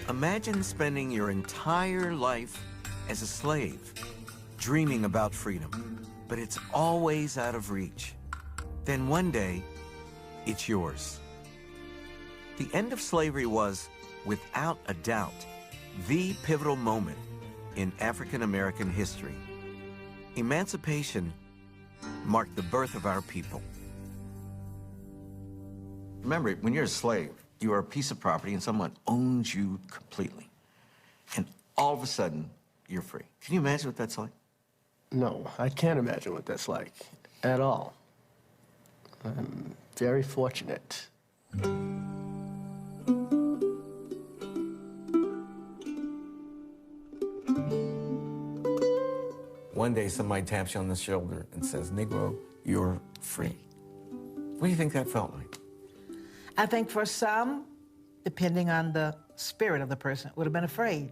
Imagine spending your entire life as a slave, dreaming about freedom, but it's always out of reach. Then one day, it's yours. The end of slavery was, without a doubt, the pivotal moment in African-American history. Emancipation marked the birth of our people. Remember, when you're a slave, you are a piece of property and someone owns you completely. And all of a sudden, you're free. Can you imagine what that's like? No, I can't imagine what that's like at all. I'm very fortunate. One day, somebody taps you on the shoulder and says, "Negro, you're free." What do you think that felt like? I think for some, depending on the spirit of the person, would have been afraid.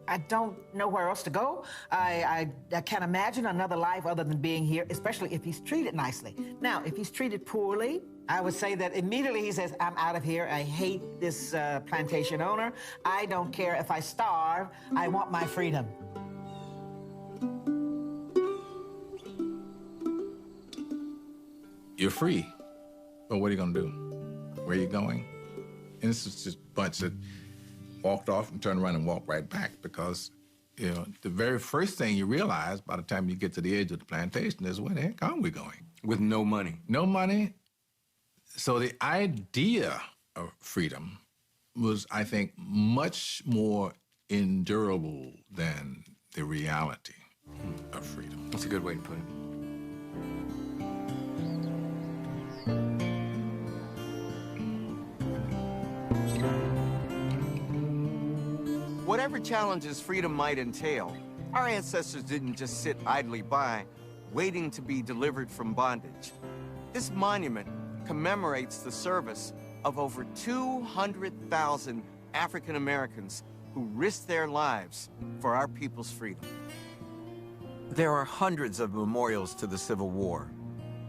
I don't know where else to go. I can't imagine another life other than being here, especially if he's treated nicely. Now, if he's treated poorly, I would say that immediately he says, "I'm out of here. I hate this plantation owner. I don't care if I starve. I want my freedom." You're free, but what are you gonna do? Where are you going? And this is just a bunch that walked off and turned around and walked right back because, you know, the very first thing you realize by the time you get to the edge of the plantation is, where the heck are we going? With no money. No money. So the idea of freedom was, I think, much more endurable than the reality of freedom. That's a good way to put it. Whatever challenges freedom might entail, our ancestors didn't just sit idly by, waiting to be delivered from bondage. This monument commemorates the service of over 200,000 African Americans who risked their lives for our people's freedom. There are hundreds of memorials to the Civil War,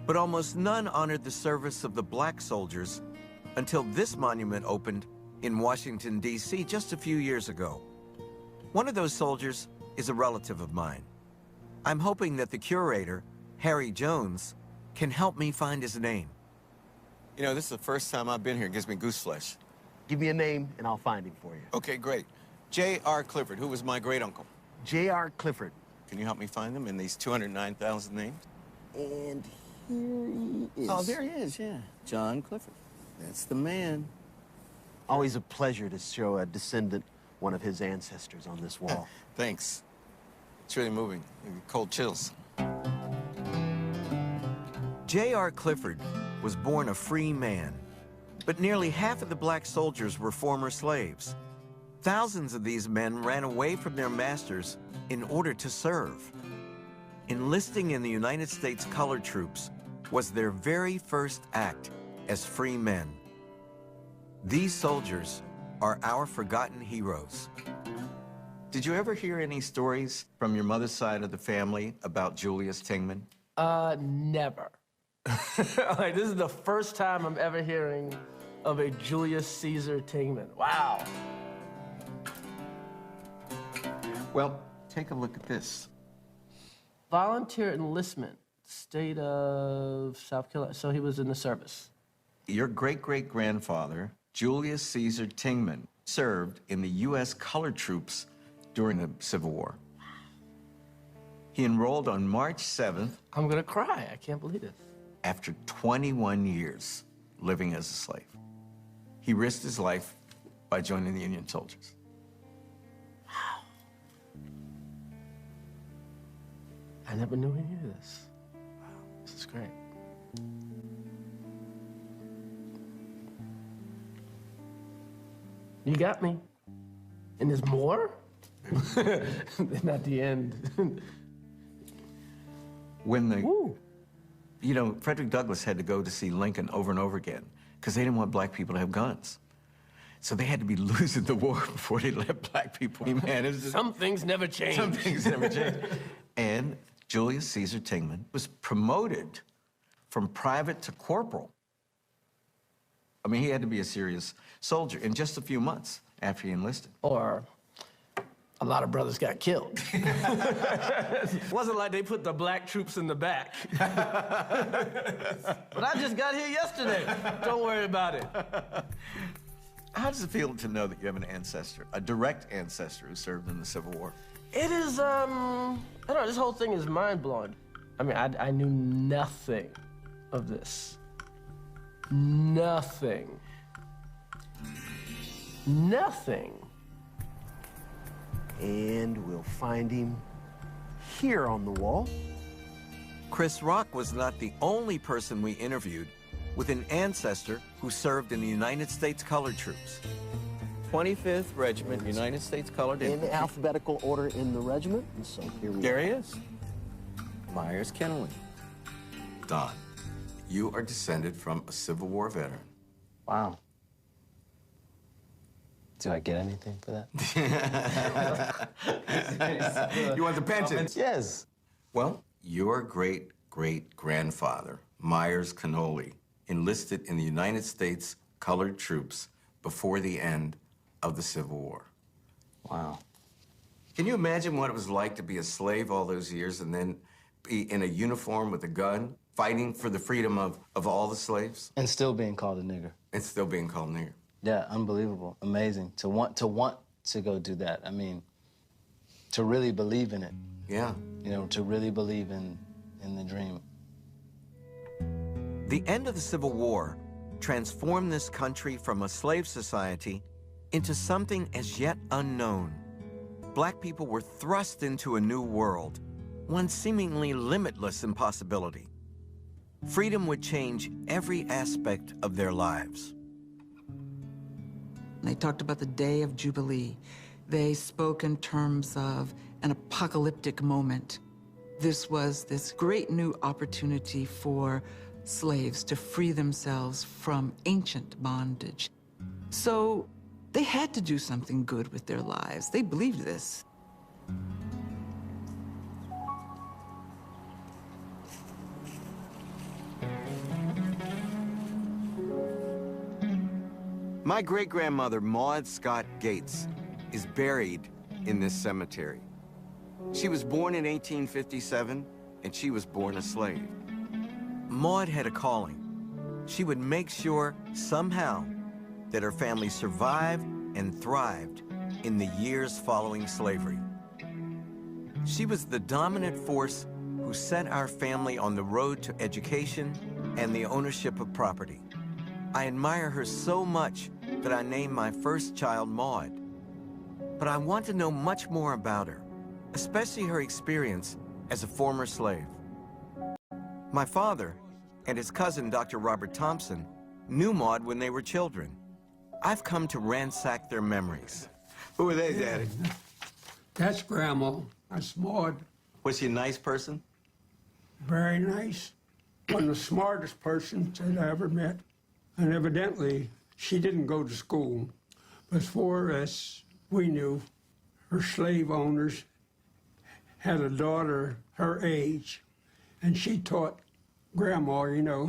but almost none honored the service of the black soldiers until this monument opened in Washington, D.C. just a few years ago. One of those soldiers is a relative of mine. I'm hoping that the curator, Harry Jones, can help me find his name. You know, this is the first time I've been here. It gives me goose flesh. Give me a name, and I'll find him for you. Okay, great. J.R. Clifford, who was my great-uncle. J.R. Clifford. Can you help me find them in these 209,000 names? And here he is. Oh, there he is, yeah. John Clifford. That's the man. Always a pleasure to show a descendant one of his ancestors on this wall. Thanks. It's really moving. Cold chills. J.R. Clifford was born a free man, but nearly half of the black soldiers were former slaves. Thousands of these men ran away from their masters in order to serve. Enlisting in the United States Colored Troops was their very first act as free men. These soldiers are our forgotten heroes. Did you ever hear any stories from your mother's side of the family about Julius Tingman? Never. Like, this is the first time I'm ever hearing of a Julius Caesar Tingman. Wow. Well, take a look at this. Volunteer enlistment, state of South Carolina. So he was in the service. Your great-great-grandfather, Julius Caesar Tingman, served in the U.S. Colored Troops during the Civil War. He enrolled on March 7th. I'm gonna cry, I can't believe this. After 21 years living as a slave. He risked his life by joining the Union soldiers. I never knew any of this. Wow, this is great. You got me. And there's more? Not the end. When the, Woo. you know, Frederick Douglass had to go to see Lincoln over and over again because they didn't want black people to have guns. So they had to be losing the war before they let black people be managed. Some things never change. Some things never change. And Julius Caesar Tingman was promoted from private to corporal. I mean, he had to be a serious soldier in just a few months after he enlisted. Or a lot of brothers got killed. It wasn't like they put the black troops in the back. But I just got here yesterday. Don't worry about it. How does it feel to know that you have an ancestor, a direct ancestor who served in the Civil War? It is, I don't know, this whole thing is mind-blowing. I mean, I knew nothing of this. Nothing. Nothing. And we'll find him here on the wall. Chris Rock was not the only person we interviewed with an ancestor who served in the United States Colored Troops. 25th Regiment, United States Colored In Infantry. alphabetical order in the regiment. And so here we There are. he is. Myers Kennelly. Don, you are descended from a Civil War veteran. Wow. Do I get anything for that? You want the pension? Yes. Well, your great-great-grandfather, Myers Kennelly, enlisted in the United States Colored Troops before the end of the Civil War. Wow. Can you imagine what it was like to be a slave all those years and then be in a uniform with a gun, fighting for the freedom of all the slaves? And still being called a nigger. And still being called nigger. Yeah, unbelievable, amazing. To want to go do that. I mean, to really believe in it. Yeah. You know, to really believe in the dream. The end of the Civil War transformed this country from a slave society into something as yet unknown. Black people were thrust into a new world, one seemingly limitless impossibility. Freedom would change every aspect of their lives. They talked about the day of Jubilee. They spoke in terms of an apocalyptic moment. This was this great new opportunity for slaves to free themselves from ancient bondage. So they had to do something good with their lives. They believed this. My great-grandmother, Maud Scott Gates, is buried in this cemetery. She was born in 1857, and she was born a slave. Maud had a calling. She would make sure, somehow, that her family survived and thrived in the years following slavery. She was the dominant force who set our family on the road to education and the ownership of property. I admire her so much that I named my first child Maud. But I want to know much more about her, especially her experience as a former slave. My father and his cousin, Dr. Robert Thompson, knew Maud when they were children. I've come to ransack their memories. Who are they, Daddy? That's Grandma. That's Maud. Was she a nice person? Very nice. One of the smartest persons that I ever met. And evidently, she didn't go to school. But as far as we knew, her slave owners had a daughter her age, and she taught Grandma, you know,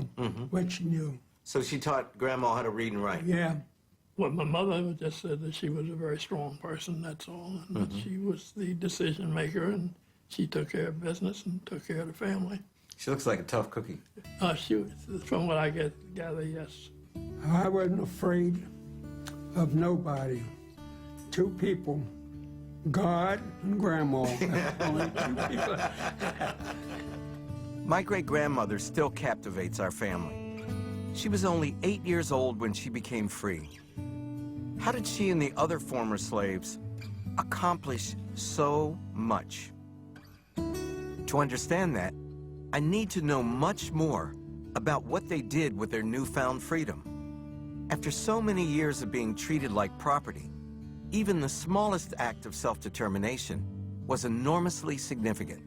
what she knew. So she taught Grandma how to read and write? Yeah. Well, my mother just said that she was a very strong person, that's all, and that she was the decision maker, and she took care of business and took care of the family. She looks like a tough cookie. She was, from what I gather, yes. I wasn't afraid of nobody. Two people, God and Grandma. Only two people. My great-grandmother still captivates our family. She was only 8 years old when she became free. How did she and the other former slaves accomplish so much? To understand that, I need to know much more about what they did with their newfound freedom. After so many years of being treated like property, even the smallest act of self-determination was enormously significant.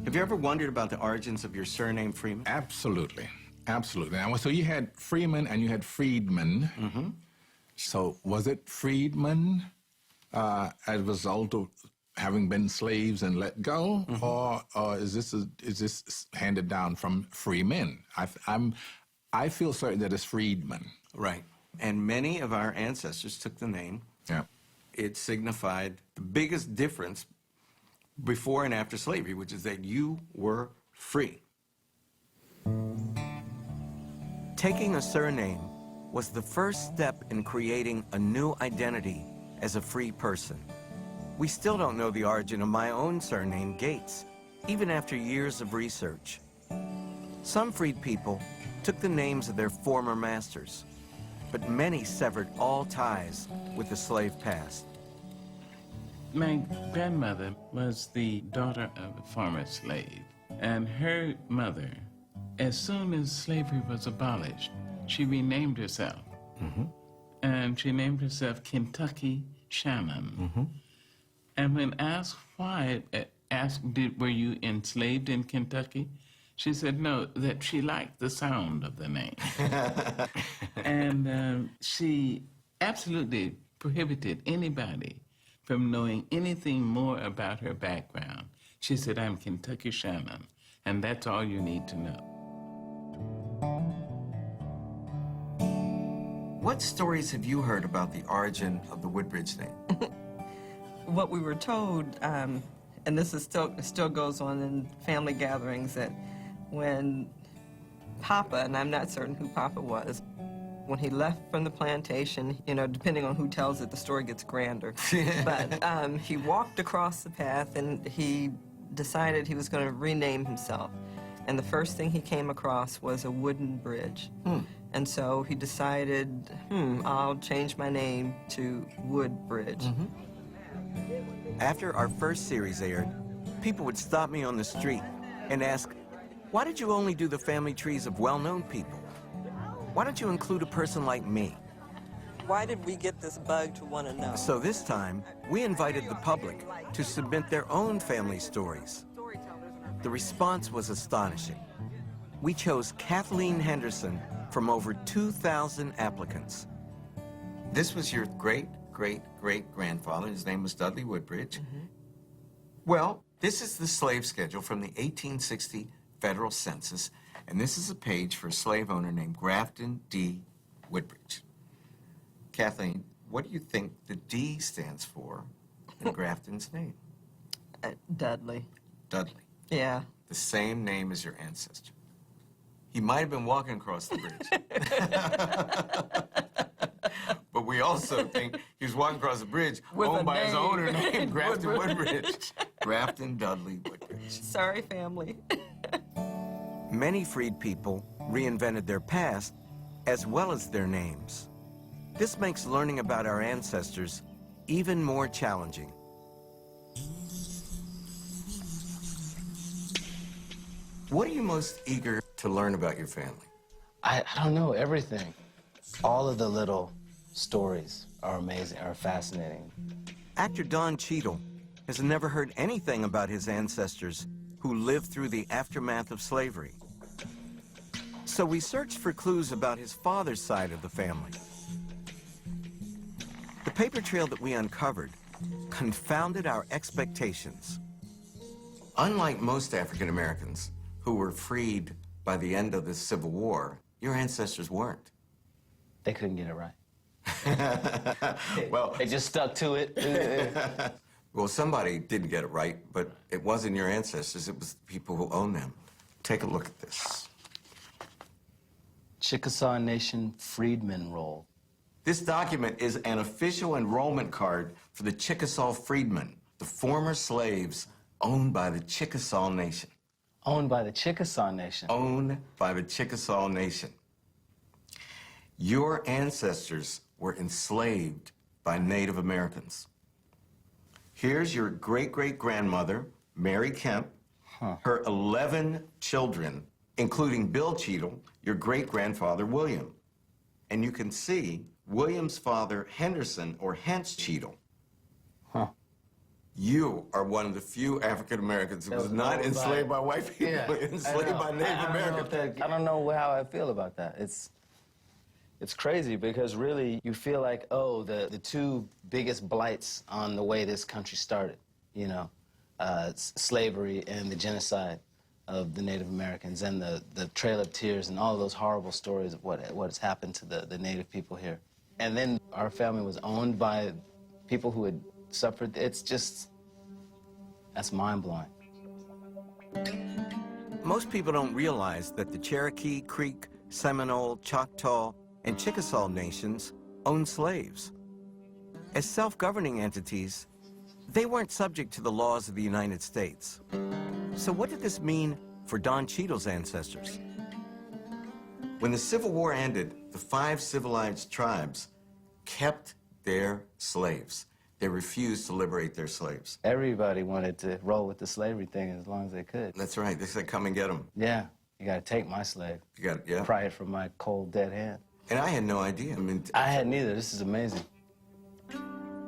Have you ever wondered about the origins of your surname, Freeman? Absolutely. Absolutely. Now, so you had Freeman and you had Freedman. Mm-hmm. So was it Freedman as a result of having been slaves and let go, or is this handed down from free men? I feel certain that it's Freedman. Right. And many of our ancestors took the name. Yeah. It signified the biggest difference before and after slavery, which is that you were free. Taking a surname was the first step in creating a new identity as a free person. We still don't know the origin of my own surname, Gates, even after years of research. Some freed people took the names of their former masters, but many severed all ties with the slave past. My grandmother was the daughter of a former slave, and her mother, as soon as slavery was abolished, she renamed herself. And she named herself Kentucky Shannon. And when asked why, were you enslaved in Kentucky? She said no, that she liked the sound of the name. And she absolutely prohibited anybody from knowing anything more about her background. She said, I'm Kentucky Shannon, and that's all you need to know. What stories have you heard about the origin of the Woodbridge name? What we were told, and this is still goes on in family gatherings, that when Papa, and I'm not certain who Papa was, when he left from the plantation, you know, depending on who tells it, the story gets grander. But he walked across the path and he decided he was going to rename himself. And the first thing he came across was a wooden bridge. And so he decided, I'll change my name to Woodbridge. After our first series aired, people would stop me on the street and ask, why did you only do the family trees of well-known people? Why don't you include a person like me? Why did we get this bug to want to know? So this time, we invited the public to submit their own family stories. The response was astonishing. We chose Kathleen Henderson from over 2,000 applicants. This was your great-great-great-grandfather. His name was Dudley Woodbridge. Well, this is the slave schedule from the 1860 federal census, and this is a page for a slave owner named Grafton D. Woodbridge. Kathleen, what do you think the D stands for in Grafton's name? Dudley. Dudley. Yeah. The same name as your ancestor. He might have been walking across the bridge. But we also think he was walking across the bridge owned by his owner named Grafton Woodbridge. Grafton Dudley Woodbridge. Sorry, family. Many freed people reinvented their past as well as their names. This makes learning about our ancestors even more challenging. What are you most eager to learn about your family? I don't know, everything. All of the little stories are amazing, are fascinating. Actor Don Cheadle has never heard anything about his ancestors who lived through the aftermath of slavery. So we searched for clues about his father's side of the family. The paper trail that we uncovered confounded our expectations. Unlike most African Americans who were freed by the end of the Civil War, your ancestors weren't. They couldn't get it right. Well, they just stuck to it. Well, somebody didn't get it right, but it wasn't your ancestors, it was the people who owned them. Take a look at this. Chickasaw Nation Freedmen Roll. This document is an official enrollment card for the Chickasaw freedmen, the former slaves owned by the Chickasaw Nation. Owned by the Chickasaw Nation? Owned by the Chickasaw Nation. Your ancestors were enslaved by Native Americans. Here's your great-great-grandmother, Mary Kemp, her 11 children, including Bill Cheadle, your great-grandfather, William. And you can see William's father, Henderson, or Hence Cheadle. You are one of the few African Americans who was not enslaved by white people, enslaved by Native Americans. I don't know how I feel about that. It's crazy because really you feel like, oh, the two biggest blights on the way this country started, you know, slavery and the genocide of the Native Americans and the Trail of Tears and all of those horrible stories of what has happened to the Native people here. And then our family was owned by people who had suffered. It's just, that's mind-blowing. Most people don't realize that the Cherokee, Creek, Seminole, Choctaw, and Chickasaw nations owned slaves. As self-governing entities, they weren't subject to the laws of the United States. So what did this mean for Don Cheadle's ancestors? When the Civil War ended, the 5 civilized tribes kept their slaves. They refused to liberate their slaves. Everybody wanted to roll with the slavery thing as long as they could. That's right. They said, come and get them. Yeah. You gotta take my slave. You got, yeah. Pry it from my cold, dead hand. And I had no idea. I had neither. This is amazing.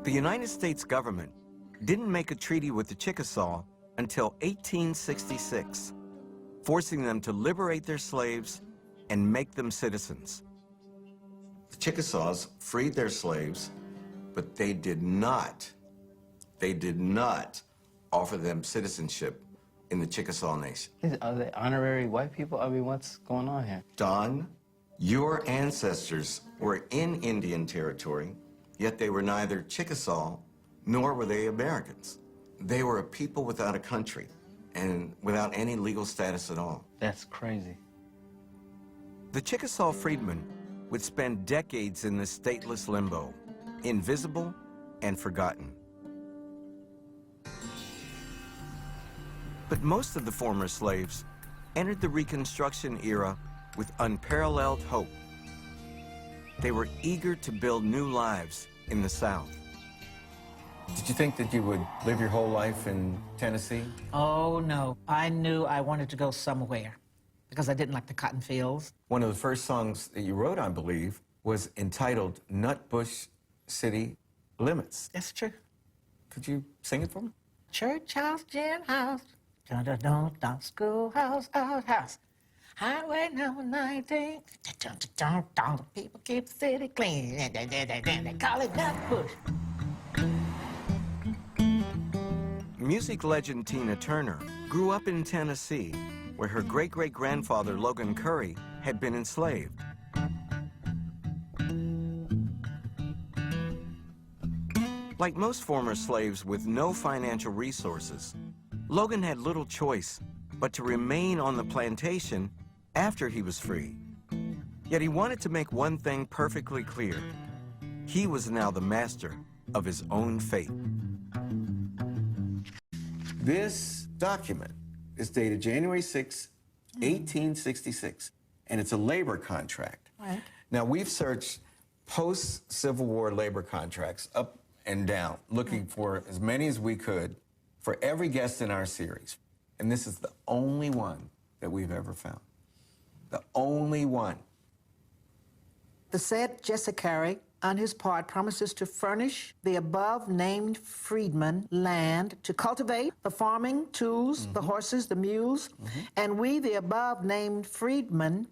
The United States government didn't make a treaty with the Chickasaw until 1866, forcing them to liberate their slaves and make them citizens. The Chickasaws freed their slaves, but they did not offer them citizenship in the Chickasaw Nation. Are they honorary white people? I mean, what's going on here? Don, your ancestors were in Indian territory, yet they were neither Chickasaw nor were they Americans. They were a people without a country and without any legal status at all. That's crazy. The Chickasaw freedmen would spend decades in this stateless limbo, invisible and forgotten. But most of the former slaves entered the Reconstruction era with unparalleled hope. They were eager to build new lives in the South. Did you think that you would live your whole life in Tennessee? Oh, no. I knew I wanted to go somewhere because I didn't like the cotton fields. One of the first songs that you wrote, I believe, was entitled Nutbush City Limits. That's true. Could you sing it for me? Church house, gin house, dun-dun-dun-dun, schoolhouse, outhouse. Highway number 19, dun-dun-dun-dun, people keep the city clean. They call it Nutbush. Music legend Tina Turner grew up in Tennessee, where her great-great-grandfather Logan Curry had been enslaved. Like most former slaves with no financial resources, Logan had little choice but to remain on the plantation after he was free. Yet he wanted to make one thing perfectly clear. He was now the master of his own fate. This document is dated January 6, 1866, and it's a labor contract. Right. Now, we've searched post-Civil War labor contracts up and down, looking for as many as we could for every guest in our series. And this is the only one that we've ever found. The only one. The said Jesse Carey, on his part, promises to furnish the above-named freedmen land to cultivate the farming tools, the horses, the mules, and we, the above-named freedmen,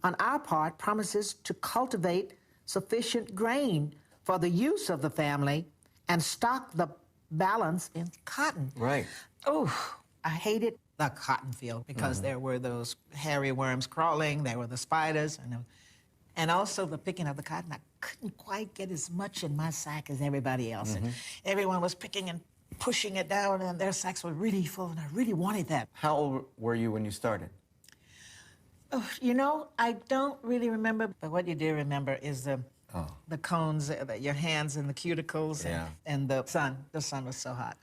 on our part, promises to cultivate sufficient grain for the use of the family and stock the balance in cotton. Right. Oh, I hated the cotton field because there were those hairy worms crawling, there were the spiders, and also the picking of the cotton. I couldn't quite get as much in my sack as everybody else. And everyone was picking and pushing it down, and their sacks were really full, and I really wanted that. How old were you when you started? Oh, you know, I don't really remember, but what you do remember is the cones, your hands and the cuticles, and the sun. The sun was so hot.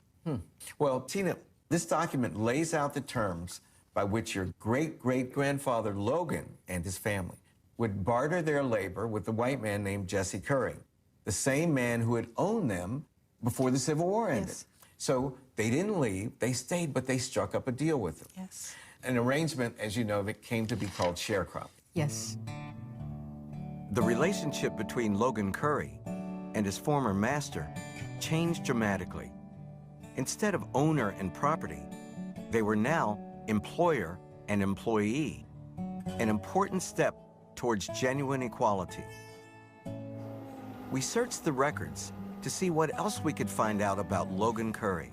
Well, Tina, this document lays out the terms by which your great-great-grandfather Logan and his family would barter their labor with a white man named Jesse Curry, the same man who had owned them before the Civil War ended. Yes. So they didn't leave, they stayed, but they struck up a deal with them. Yes. An arrangement, as you know, that came to be called sharecropping. Yes. The relationship between Logan Curry and his former master changed dramatically. Instead of owner and property, they were now employer and employee, an important step towards genuine equality. We searched the records to see what else we could find out about Logan Curry.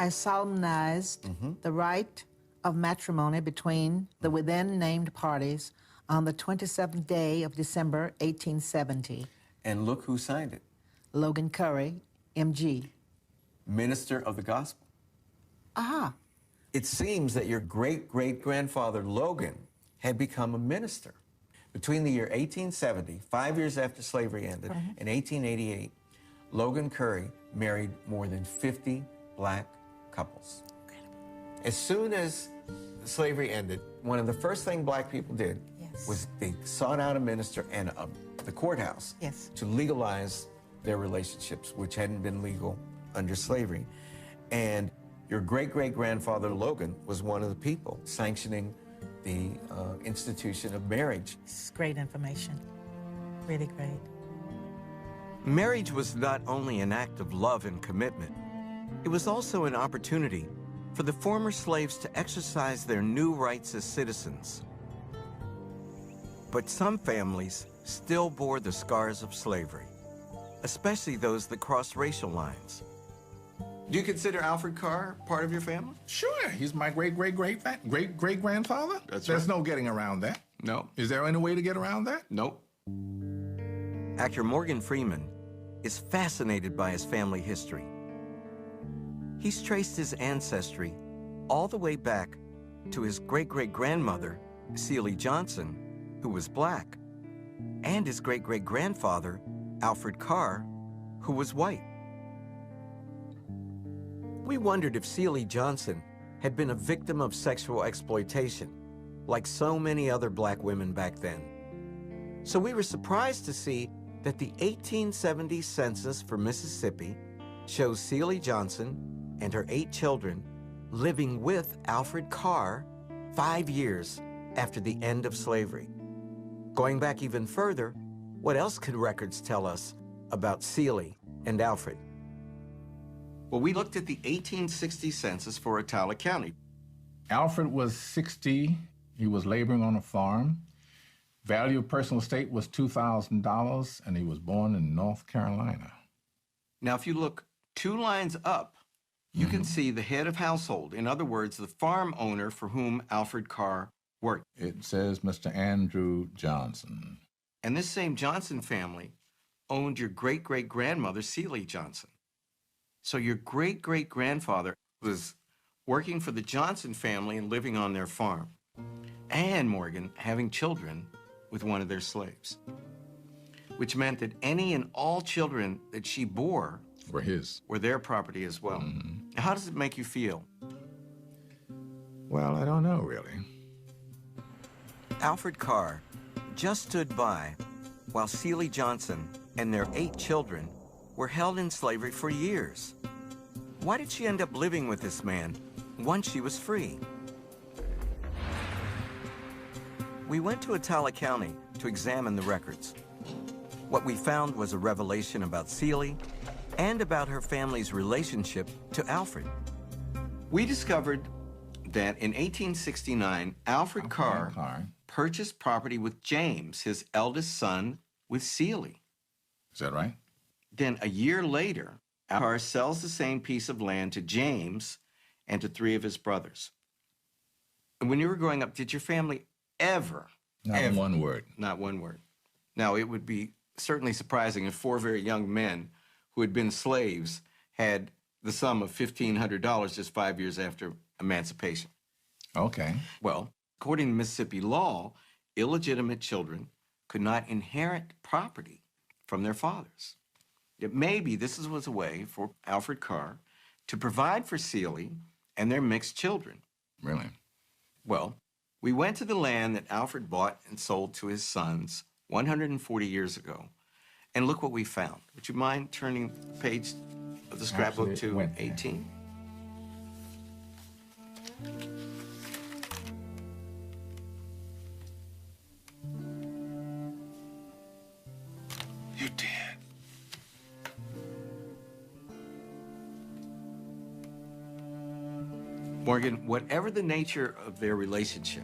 I solemnized the right of matrimony between the within named parties on the 27th day of December, 1870. And look who signed it. Logan Curry, M.G. Minister of the Gospel. Aha. It seems that your great-great-grandfather Logan had become a minister. Between the year 1870, 5 years after slavery ended, and 1888, Logan Curry married more than 50 black couples. As soon as slavery ended, one of the first things black people did was they sought out a minister and the courthouse to legalize their relationships, which hadn't been legal under slavery. And your great-great-grandfather Logan was one of the people sanctioning the institution of marriage. This is great information. Really great. Marriage was not only an act of love and commitment, it was also an opportunity for the former slaves to exercise their new rights as citizens. But some families still bore the scars of slavery, especially those that crossed racial lines. Do you consider Alfred Carr part of your family? Sure, he's my great-great-great-great-great-grandfather. There's no getting around that. No. Is there any way to get around that? Nope. Actor Morgan Freeman is fascinated by his family history. He's traced his ancestry all the way back to his great-great-grandmother, Celie Johnson, who was black, and his great-great-grandfather, Alfred Carr, who was white. We wondered if Celie Johnson had been a victim of sexual exploitation, like so many other black women back then. So we were surprised to see that the 1870 census for Mississippi shows Celie Johnson and her 8 children living with Alfred Carr 5 years after the end of slavery. Going back even further, what else could records tell us about Celie and Alfred? Well, we looked at the 1860 census for Attala County. Alfred was 60. He was laboring on a farm. Value of personal estate was $2,000, and he was born in North Carolina. Now, if you look 2 lines up, you can see the head of household. In other words, the farm owner for whom Alfred Carr worked. It says Mr. Andrew Johnson. And this same Johnson family owned your great-great-grandmother, Celie Johnson. So your great-great-grandfather was working for the Johnson family and living on their farm, and Morgan having children with one of their slaves, which meant that any and all children that she bore were their property as well. Now, how does it make you feel? Well, I don't know, really. Alfred Carr just stood by while Celie Johnson and their 8 children were held in slavery for years. Why did she end up living with this man once she was free? We went to Attala County to examine the records. What we found was a revelation about Celie and about her family's relationship to Alfred. We discovered that in 1869, Alfred Carr purchased property with James, his eldest son, with Celie. Is that right? Then a year later, Carr sells the same piece of land to James and to 3 of his brothers. And when you were growing up, did your family ever? Not one word. Not one word. Now, it would be certainly surprising if 4 very young men who had been slaves had the sum of $1,500 just 5 years after emancipation. Okay. Well, according to Mississippi law, illegitimate children could not inherit property from their fathers. It maybe this was a way for Alfred Carr to provide for Celie and their mixed children. Really? Well, we went to the land that Alfred bought and sold to his sons 140 years ago, and look what we found. Would you mind turning the page of the scrapbook Absolutely. to 18. You did. Morgan, whatever the nature of their relationship,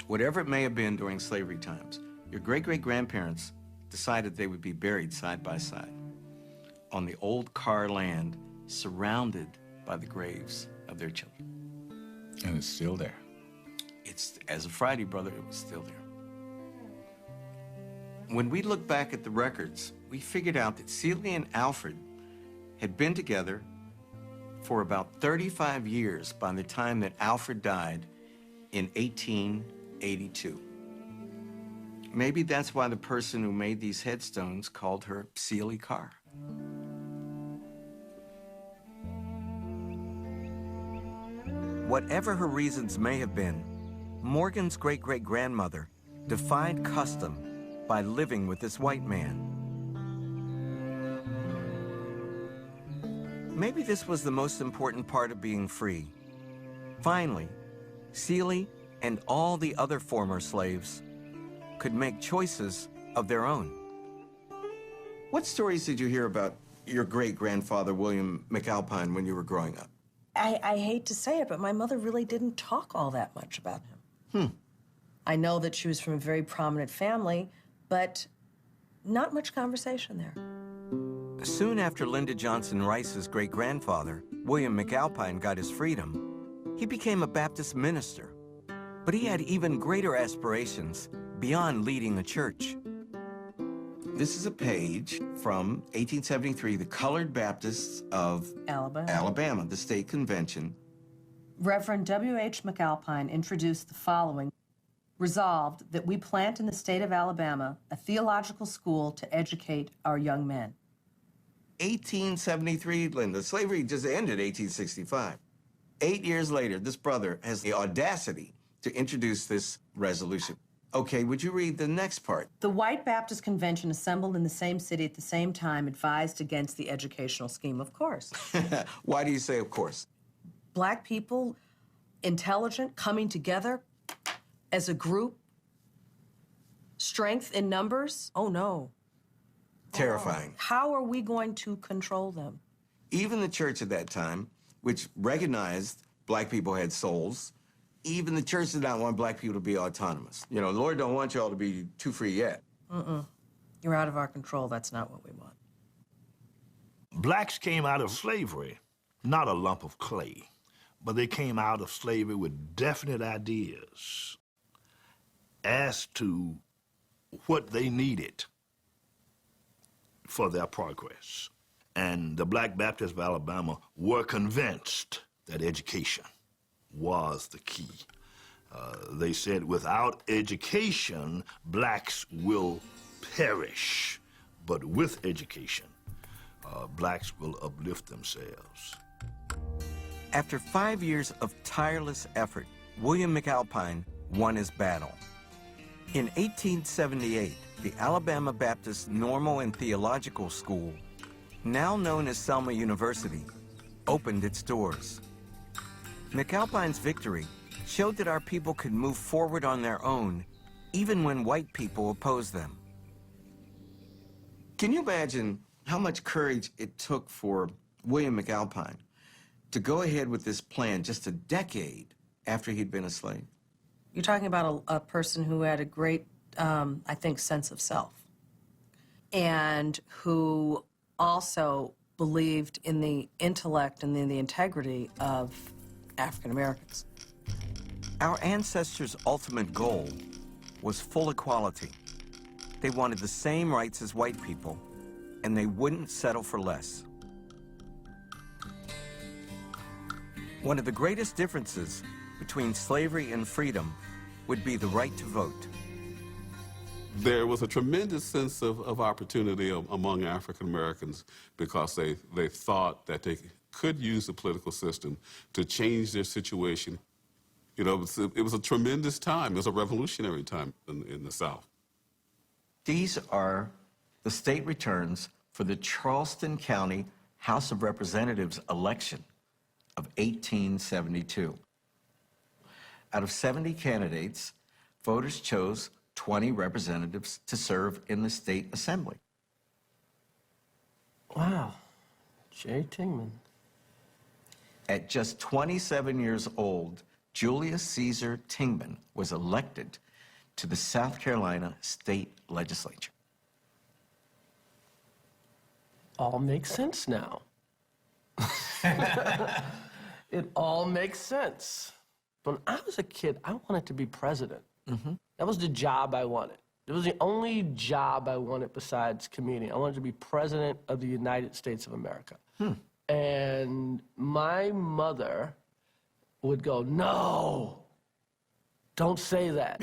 whatever it may have been during slavery times, your great-great-grandparents decided they would be buried side by side on the old Carr land, surrounded by the graves of their children. And it's still there. It's, as of Friday, brother, it was still there. When we look back at the records, we figured out that Celia and Alfred had been together for about 35 years by the time that Alfred died in 1882. Maybe that's why the person who made these headstones called her Celia Carr. Whatever her reasons may have been, Morgan's great-great-grandmother defied custom by living with this white man. Maybe this was the most important part of being free. Finally, Celia and all the other former slaves could make choices of their own. What stories did you hear about your great-grandfather, William McAlpine, when you were growing up? I hate to say it, but my mother really didn't talk all that much about him. I know that she was from a very prominent family, but not much conversation there. Soon after Lyndon Johnson Rice's great-grandfather, William McAlpine, got his freedom, he became a Baptist minister. But he had even greater aspirations beyond leading a church. This is a page from 1873, the Colored Baptists of Alabama, the state convention. Reverend W.H. McAlpine introduced the following: resolved that we plant in the state of Alabama a theological school to educate our young men. 1873, Linda. Slavery just ended 1865. 8 years later, this brother has the audacity to introduce this resolution. Okay, would you read the next part? The White Baptist Convention assembled in the same city at the same time advised against the educational scheme, of course. Why do you say of course? Black people, intelligent, coming together as a group, strength in numbers, oh no. Terrifying. How are we going to control them? Even the church at that time, which recognized black people had souls, even the church did not want black people to be autonomous. You know, the Lord don't want y'all to be too free yet. You're out of our control. That's not what we want. Blacks came out of slavery, not a lump of clay, but they came out of slavery with definite ideas as to what they needed for their progress. And the Black Baptists of Alabama were convinced that education was the key. They said without education, blacks will perish. But with education, blacks will uplift themselves. After 5 years of tireless effort, William McAlpine won his battle. In 1878, the Alabama Baptist Normal and Theological School, now known as Selma University, opened its doors. McAlpine's victory showed that our people could move forward on their own, even when white people opposed them. Can you imagine how much courage it took for William McAlpine to go ahead with this plan just a decade after he'd been a slave? You're talking about a person who had a great, I think, sense of self, and who also believed in the intellect and in the integrity of African Americans. Our ancestors' ultimate goal was full equality. They wanted the same rights as white people, and they wouldn't settle for less. One of the greatest differences between slavery and freedom would be the right to vote. There was a tremendous sense of opportunity among African Americans because they thought that they could use the political system to change their situation. You know, it was a tremendous time. It was a revolutionary time in the South. These are the state returns for the Charleston County House of Representatives election of 1872. Out of 70 candidates, voters chose 20 representatives to serve in the state assembly. Wow. J. Tingman. At just 27 years old, Julius Caesar Tingman was elected to the South Carolina state legislature. All makes sense now. It all makes sense. When I was a kid, I wanted to be president. That was the job I wanted. It was the only job I wanted besides comedian. I wanted to be president of the United States of America. And my mother would go, "No, don't say that."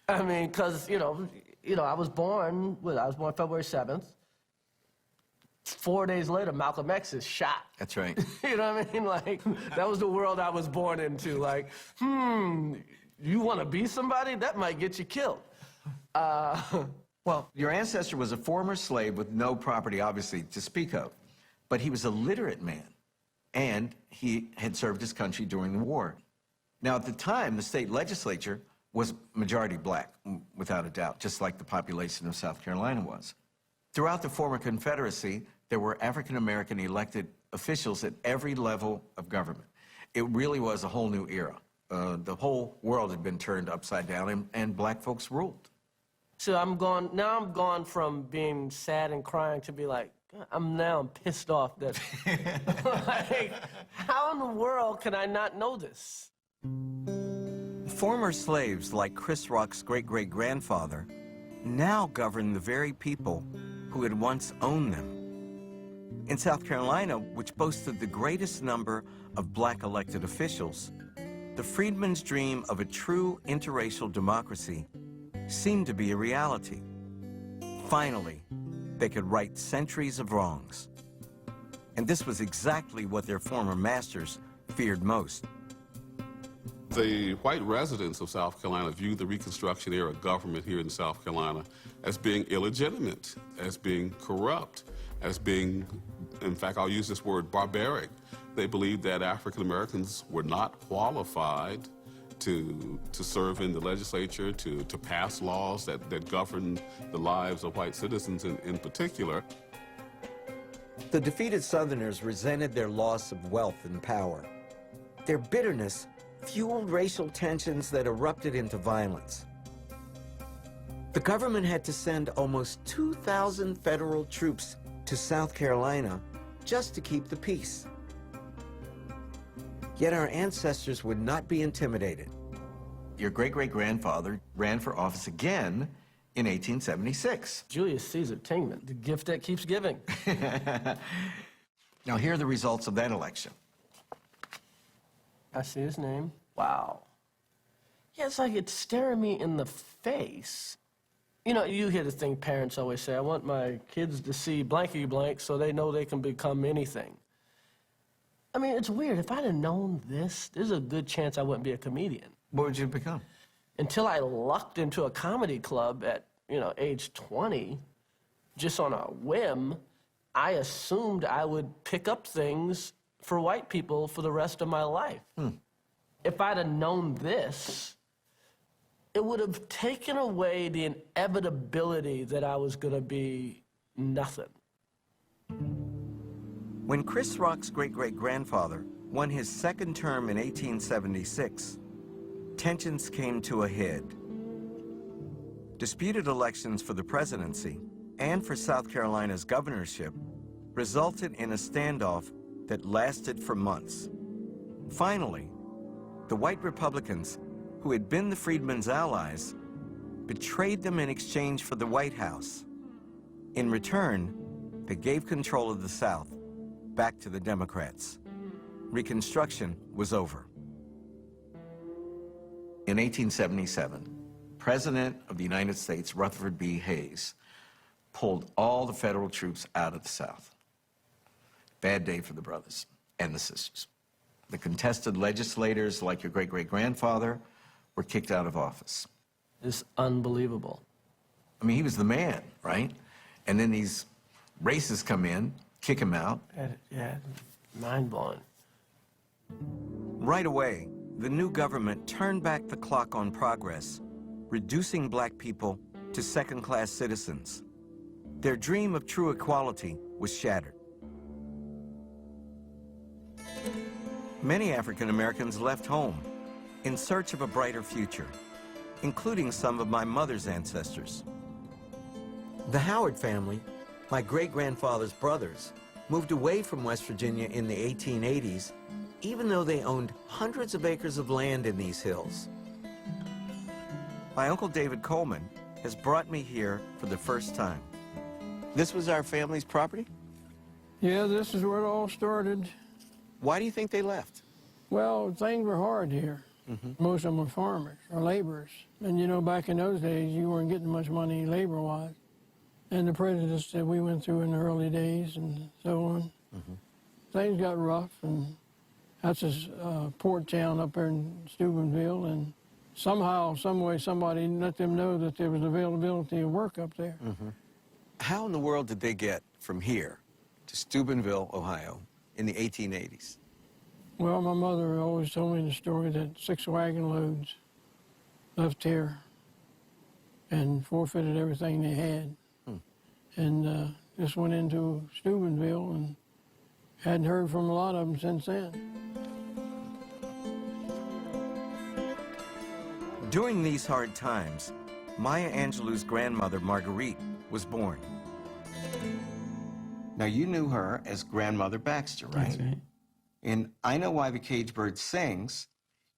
I mean, because, I was born February 7th. 4 days later, Malcolm X is shot. That's right. You know what I mean? Like, that was the world I was born into. Like, you want to be somebody? That might get you killed. Well, your ancestor was a former slave with no property, obviously, to speak of. But he was a literate man, and he had served his country during the war. Now, at the time, the state legislature was majority black, without a doubt, just like the population of South Carolina was. Throughout the former Confederacy, there were African-American elected officials at every level of government. It really was a whole new era. The whole world had been turned upside down, and black folks ruled. So I'm gone from being sad and crying to be like, I'm pissed off that, like, how in the world can I not know this? Former slaves like Chris Rock's great-great-grandfather now govern the very people who had once owned them. In South Carolina, which boasted the greatest number of black elected officials, the freedmen's dream of a true interracial democracy seemed to be a reality. Finally, they could right centuries of wrongs. And this was exactly what their former masters feared most. The white residents of South Carolina viewed the Reconstruction era government here in South Carolina as being illegitimate, as being corrupt, as being, in fact, I'll use this word, barbaric. They believed that African Americans were not qualified to serve in the legislature, to pass laws that govern the lives of white citizens in particular. The defeated Southerners resented their loss of wealth and power. Their bitterness fueled racial tensions that erupted into violence. The government had to send almost 2,000 federal troops to South Carolina just to keep the peace. Yet our ancestors would not be intimidated. Your great-great-grandfather ran for office again in 1876. Julius Caesar Tingman, the gift that keeps giving. Now, here are the results of that election. I see his name. Wow. Yeah, it's like it's staring me in the face. You know, you hear the thing parents always say, I want my kids to see blankety blank so they know they can become anything. I mean, it's weird. If I'd have known this, there's a good chance I wouldn't be a comedian. What would you become? Until I lucked into a comedy club at, age 20, just on a whim, I assumed I would pick up things for white people for the rest of my life. If I'd have known this, it would have taken away the inevitability that I was going to be nothing. When Chris Rock's great-great-grandfather won his second term in 1876, tensions came to a head. Disputed elections for the presidency and for South Carolina's governorship resulted in a standoff that lasted for months. Finally, the white Republicans, who had been the freedmen's allies, betrayed them in exchange for the White House. In return, they gave control of the South back to the Democrats. Reconstruction was over. In 1877, President of the United States, Rutherford B. Hayes, pulled all the federal troops out of the South. Bad day for the brothers and the sisters. The contested legislators, like your great-great-grandfather, were kicked out of office. It's unbelievable. I mean, he was the man, right? And then these races come in, Kick him out? Yeah, mind-blowing. Right away, the new government turned back the clock on progress, reducing black people to second-class citizens. Their dream of true equality was shattered. Many African Americans left home in search of a brighter future, including some of my mother's ancestors. The Howard family, my great-grandfather's brothers, moved away from West Virginia in the 1880s, even though they owned hundreds of acres of land in these hills. My Uncle David Coleman has brought me here for the first time. This was our family's property? Yeah, this is where it all started. Why do you think they left? Well, things were hard here. Most of them were farmers or laborers. And you know, back in those days, you weren't getting much money labor-wise. And the prejudice that we went through in the early days and so on. Things got rough, and that's a port town up there in Steubenville, and somehow, some way, somebody let them know that there was availability of work up there. How in the world did they get from here to Steubenville, Ohio, in the 1880s? Well, my mother always told me the story that 6 wagon loads left here and forfeited everything they had. And just went into Steubenville and hadn't heard from a lot of them since then. During these hard times, Maya Angelou's grandmother, Marguerite, was born. Now, you knew her as Grandmother Baxter, right? That's right. In I Know Why the Caged Bird Sings,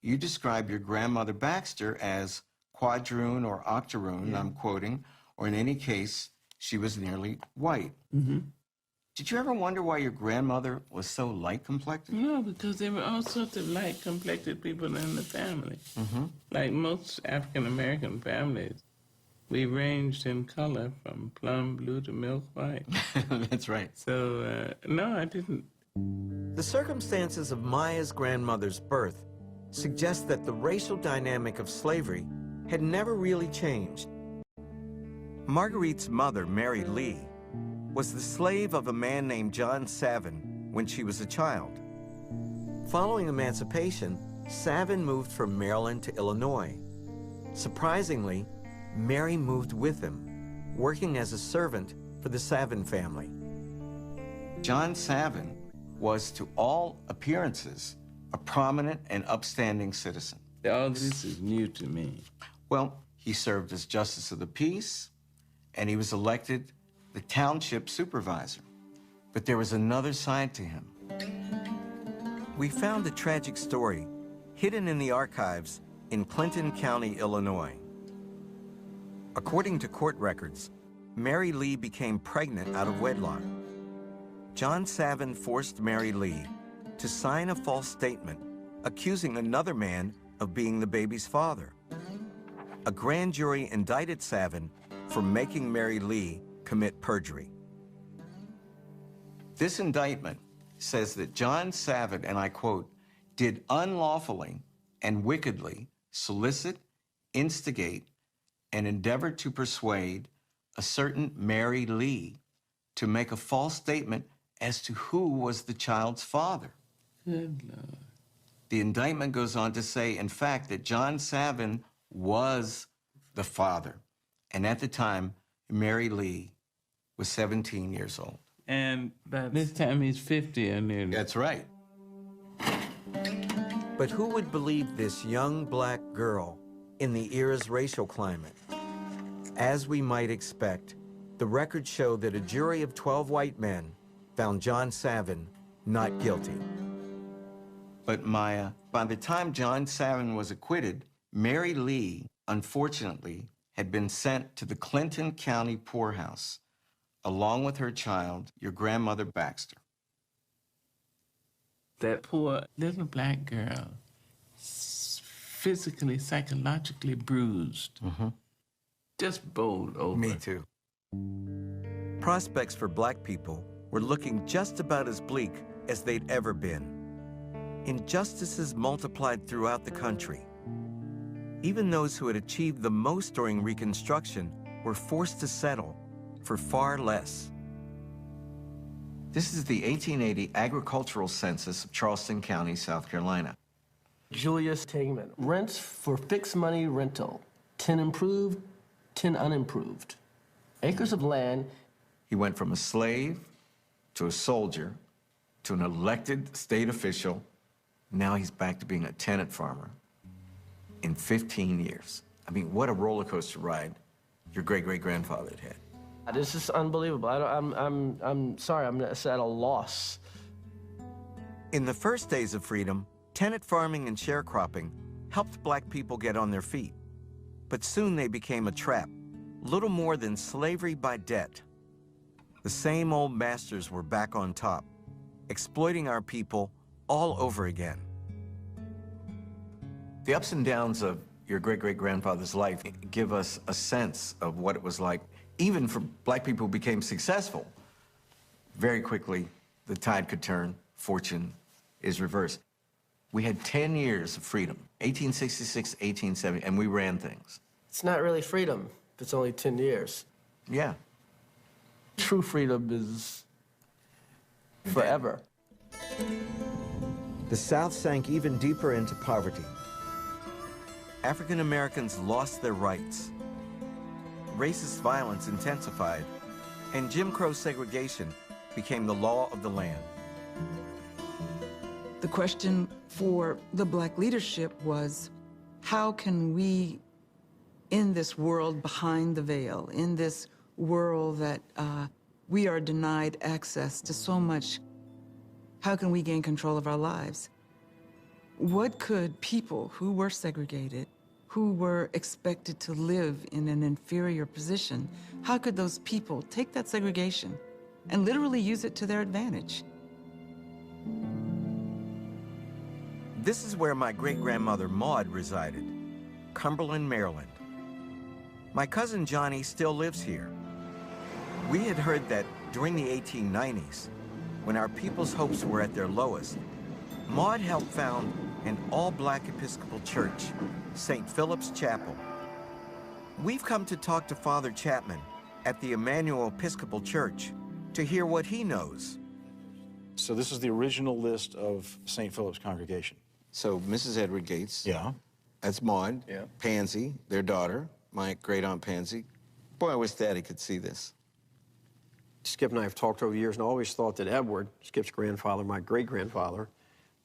you describe your grandmother Baxter as quadroon or octoroon, I'm quoting, or in any case, she was nearly white. Did you ever wonder why your grandmother was so light-complected? No, because there were all sorts of light-complected people in the family. Like most African-American families, we ranged in color from plum blue to milk white. That's right. So, no, I didn't. The circumstances of Maya's grandmother's birth suggest that the racial dynamic of slavery had never really changed. Marguerite's mother, Mary Lee, was the slave of a man named John Savin when she was a child. Following emancipation, Savin moved from Maryland to Illinois. Surprisingly, Mary moved with him, working as a servant for the Savin family. John Savin was, to all appearances, a prominent and upstanding citizen. All this is new to me. Well, he served as Justice of the Peace, and he was elected the township supervisor. But there was another side to him. We found a tragic story hidden in the archives in Clinton County, Illinois. According to court records, Mary Lee became pregnant out of wedlock. John Savin forced Mary Lee to sign a false statement accusing another man of being the baby's father. A grand jury indicted Savin for making Mary Lee commit perjury. This indictment says that John Savin, and I quote, did unlawfully and wickedly solicit, instigate, and endeavor to persuade a certain Mary Lee to make a false statement as to who was the child's father. Good Lord. The indictment goes on to say, in fact, that John Savin was the father. And at the time, Mary Lee was 17 years old. And by this time, he's 50 or nearly. That's right. But who would believe this young black girl in the era's racial climate? As we might expect, the records show that a jury of 12 white men found John Savin not guilty. But Maya, by the time John Savin was acquitted, Mary Lee, unfortunately, had been sent to the Clinton County poorhouse, along with her child, your grandmother Baxter. That poor little black girl, physically, psychologically bruised, just bowled over. Me too. Prospects for black people were looking just about as bleak as they'd ever been. Injustices multiplied throughout the country. Even those who had achieved the most during Reconstruction were forced to settle for far less. This is the 1880 agricultural census of Charleston County, South Carolina. Julius Tingman, rents for fixed money rental, 10 improved, 10 unimproved. Acres of land. He went from a slave to a soldier to an elected state official. Now he's back to being a tenant farmer in 15 years. I mean, what a roller coaster ride your great-great-grandfather had had. This is unbelievable. I'm sorry, I'm at a loss. In the first days of freedom, tenant farming and sharecropping helped black people get on their feet. But soon they became a trap, little more than slavery by debt. The same old masters were back on top, exploiting our people all over again. The ups and downs of your great-great-grandfather's life give us a sense of what it was like, even for black people who became successful. Very quickly, the tide could turn, fortune is reversed. We had 10 years of freedom, 1866, 1870, and we ran things. It's not really freedom if it's only 10 years. Yeah. True freedom is forever. The South sank even deeper into poverty. African Americans lost their rights. Racist violence intensified, and Jim Crow segregation became the law of the land. The question for the black leadership was, how can we, in this world behind the veil, in this world that we are denied access to so much, how can we gain control of our lives? What could people who were segregated, who were expected to live in an inferior position, how could those people take that segregation and literally use it to their advantage? This is where my great-grandmother Maud resided, Cumberland, Maryland. My cousin Johnny still lives here. We had heard that during the 1890s, when our people's hopes were at their lowest, Maud helped found an all-black Episcopal church, St. Philip's Chapel. We've come to talk to Father Chapman at the Emmanuel Episcopal Church to hear what he knows. So this is the original list of St. Philip's congregation. So Mrs. Edward Gates. Yeah. That's Maud. Yeah. Pansy, their daughter, my great-aunt Pansy. Boy, I wish Daddy could see this. Skip and I have talked over the years and always thought that Edward, Skip's grandfather, my great-grandfather,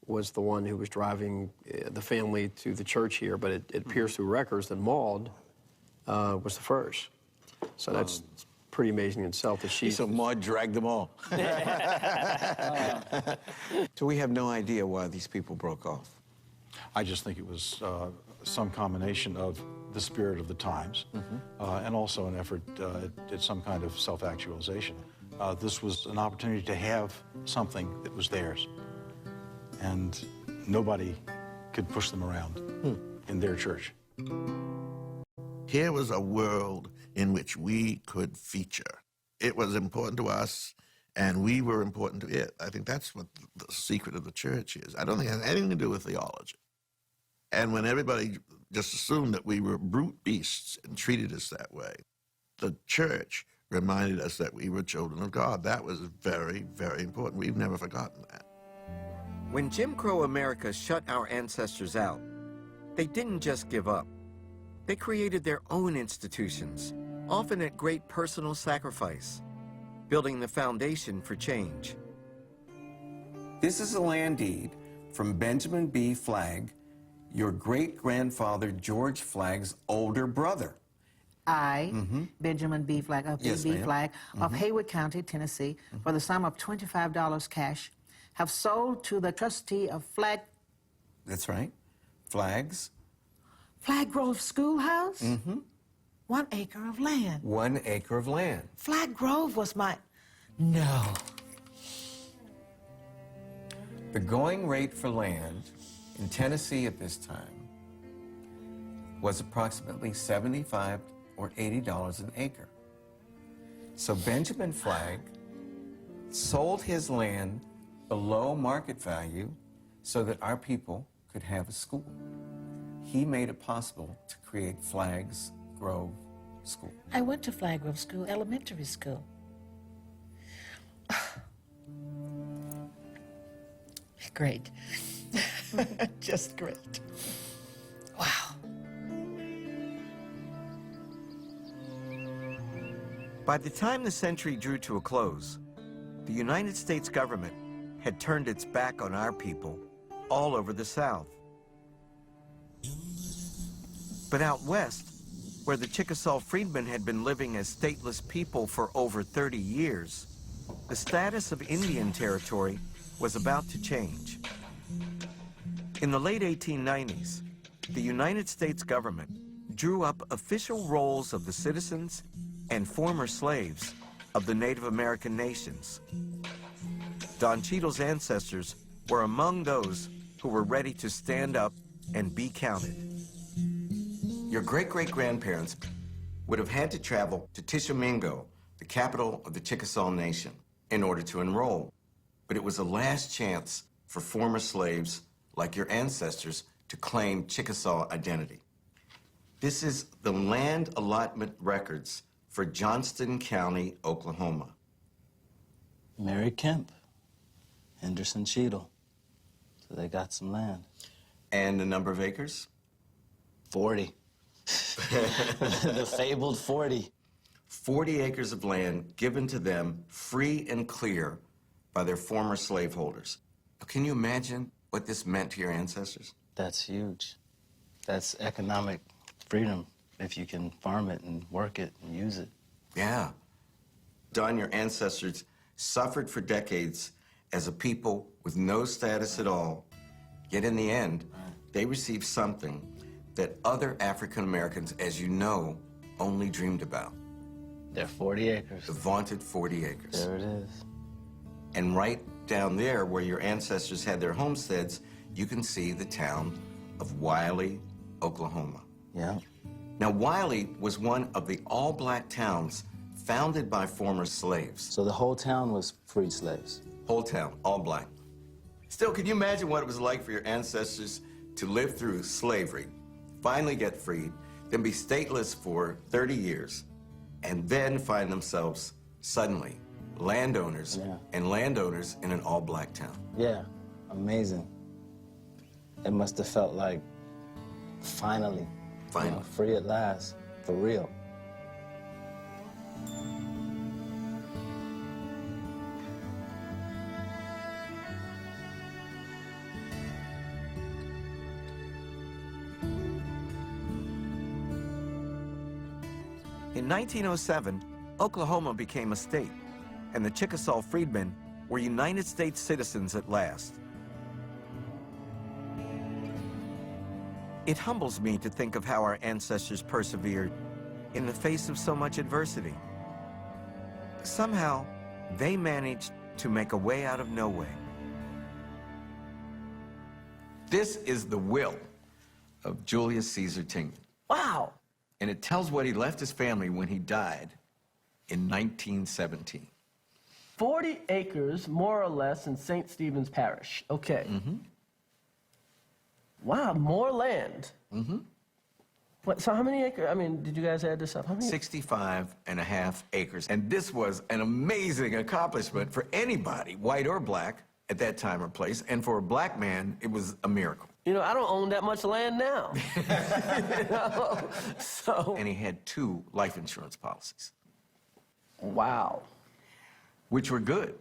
was the one who was driving the family to the church here, but it appears through records that Maud was the first. So that's pretty amazing in itself that she... So Maud dragged them all. So we have no idea why these people broke off. I just think it was some combination of the spirit of the times and also an effort at some kind of self-actualization. This was an opportunity to have something that was theirs, and nobody could push them around in their church. Here was a world in which we could feature. It was important to us, and we were important to it. I think that's what the secret of the church is. I don't think it has anything to do with theology. And when everybody just assumed that we were brute beasts and treated us that way, the church reminded us that we were children of God. That was very, very important. We've never forgotten that. When Jim Crow America shut our ancestors out, they didn't just give up. They created their own institutions, often at great personal sacrifice, building the foundation for change. This is a land deed from Benjamin B. Flagg, your great-grandfather George Flagg's older brother. I, Benjamin B. Flagg, of Yes, B. ma'am. Flagg, of Haywood County, Tennessee, for the sum of $25 cash, have sold to the trustee of Flagg That's right. Flags. Flagg Grove Schoolhouse? 1 acre of land. 1 acre of land. Flagg Grove was my... No. The going rate for land in Tennessee at this time was approximately $75 or $80 an acre. So Benjamin Flagg sold his land below market value so that our people could have a school. He made it possible to create Flagg's Grove School. I went to Flagg Grove School, elementary school. Great. Just great. Wow. By the time the century drew to a close, the United States government had turned its back on our people all over the South. But out west, where the Chickasaw freedmen had been living as stateless people for over 30 years, the status of Indian territory was about to change. In the late 1890s, the United States government drew up official rolls of the citizens and former slaves of the Native American nations. Don Cheadle's ancestors were among those who were ready to stand up and be counted. Your great-great-grandparents would have had to travel to Tishomingo, the capital of the Chickasaw Nation, in order to enroll. But it was a last chance for former slaves like your ancestors to claim Chickasaw identity. This is the land allotment records for Johnston County, Oklahoma. Mary Kemp, Henderson Cheadle. So they got some land. And the number of acres? 40. The fabled 40. 40 acres of land given to them free and clear by their former slaveholders. Can you imagine what this meant to your ancestors? That's huge. That's economic freedom if you can farm it and work it and use it. Yeah. Don, your ancestors suffered for decades as a people with no status at all. Yet in the end, they received something that other African Americans, as you know, only dreamed about. They're 40 acres. The vaunted 40 acres. There it is. And right down there where your ancestors had their homesteads, you can see the town of Wiley, Oklahoma. Yeah. Now, Wiley was one of the all-black towns founded by former slaves. So the whole town was freed slaves? Whole town, all black. Still, can you imagine what it was like for your ancestors to live through slavery, finally get freed, then be stateless for 30 years, and then find themselves suddenly landowners and landowners in an all-black town? Yeah, amazing. It must have felt like finally, you know, free at last, for real. In 1907, Oklahoma became a state, and the Chickasaw freedmen were United States citizens at last. It humbles me to think of how our ancestors persevered in the face of so much adversity. Somehow, they managed to make a way out of no way. This is the will of Julius Caesar Tingman. Wow. And it tells what he left his family when he died in 1917. 40 acres, more or less, in St. Stephen's Parish. Okay. Wow, more land. What, so how many acres? I mean, did you guys add this up? How many? 65.5 acres. And this was an amazing accomplishment for anybody, white or black, at that time or place. And for a black man, it was a miracle. You know, I don't own that much land now. You know? So. And he had 2 life insurance policies. Wow. Which were good.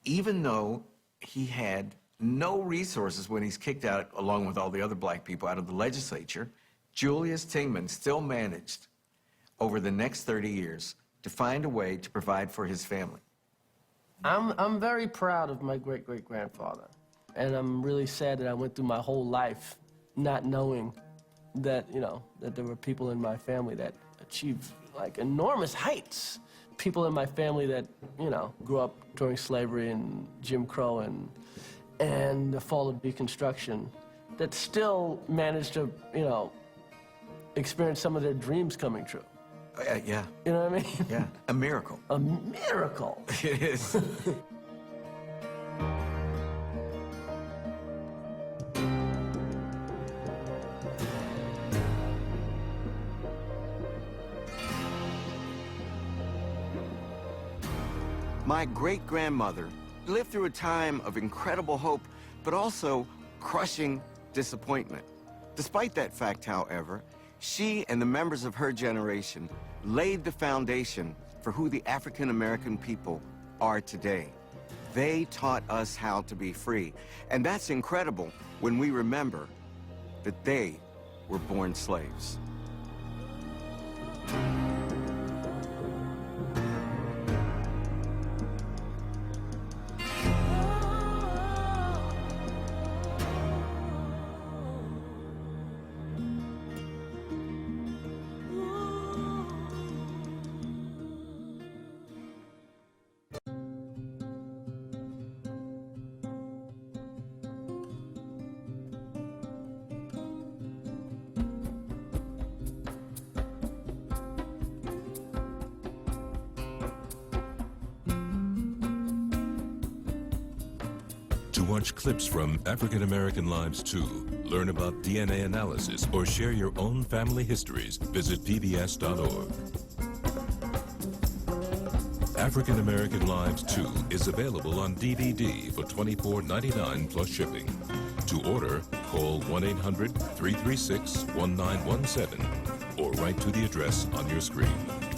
Even though he had no resources when he's kicked out, along with all the other black people, out of the legislature, Julius Tingman still managed, over the next 30 years, to find a way to provide for his family. I'm very proud of my great-great-grandfather. And I'm really sad that I went through my whole life not knowing that, you know, that there were people in my family that achieved, like, enormous heights. People in my family that, you know, grew up during slavery and Jim Crow and the fall of Deconstruction, that still managed to, you know, experience some of their dreams coming true. Yeah. You know what I mean? Yeah, a miracle. A miracle. It is. My great-grandmother lived through a time of incredible hope but also crushing disappointment. Despite that fact, however, she and the members of her generation laid the foundation for who the African American people are today. They taught us how to be free, and that's incredible when we remember that they were born slaves. To watch clips from African American Lives 2, learn about DNA analysis, or share your own family histories, visit pbs.org. African American Lives 2 is available on DVD for $24.99 plus shipping. To order, call 1-800-336-1917 or write to the address on your screen.